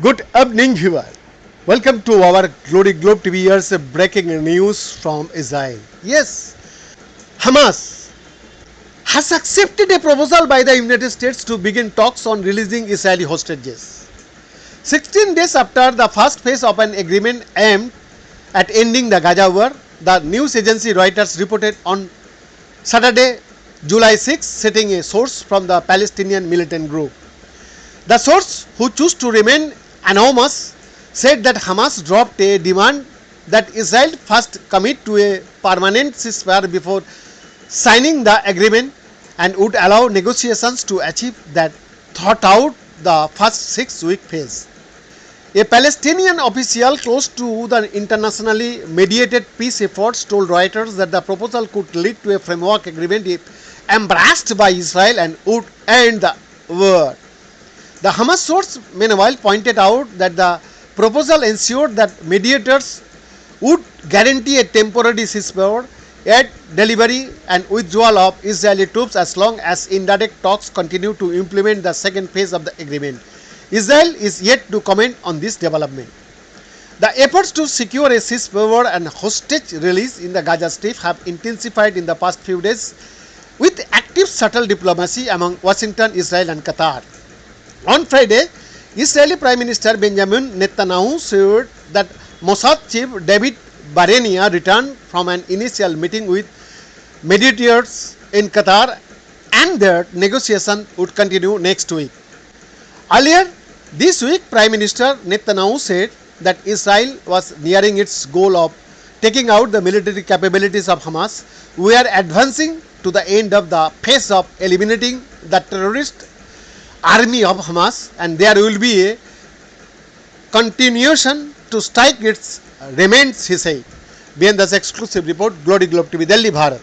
Good evening, viewer. Welcome to our Glory Globe TV's breaking news from Israel. Yes, Hamas has accepted a proposal by the United States to begin talks on releasing Israeli hostages. 16 days after the first phase of an agreement aimed at ending the Gaza war, the news agency Reuters reported on Saturday, July 6, citing a source from the Palestinian militant group. The source, who chose to remain anonymous, said that Hamas dropped a demand that Israel first commit to a permanent ceasefire before signing the agreement and would allow negotiations to achieve that thought out the first 6-week phase. A Palestinian official close to the internationally mediated peace efforts told Reuters that the proposal could lead to a framework agreement if embraced by Israel and would end the war. The Hamas source, meanwhile, pointed out that the proposal ensured that mediators would guarantee a temporary ceasefire, aid delivery and withdrawal of Israeli troops as long as indirect talks continue to implement the second phase of the agreement. Israel is yet to comment on this development. The efforts to secure a ceasefire and hostage release in the Gaza Strip have intensified in the past few days with active subtle diplomacy among Washington, Israel and Qatar. On Friday, Israeli Prime Minister Benjamin Netanyahu said that Mossad chief David Barnea returned from an initial meeting with mediators in Qatar and that negotiation would continue next week. Earlier this week, Prime Minister Netanyahu said that Israel was nearing its goal of taking out the military capabilities of Hamas. We are advancing to the end of the phase of eliminating the terrorist army of Hamas, and there will be a continuation to strike its remains, he said. BN's exclusive report, Glory Globe TV, Delhi, Bharat.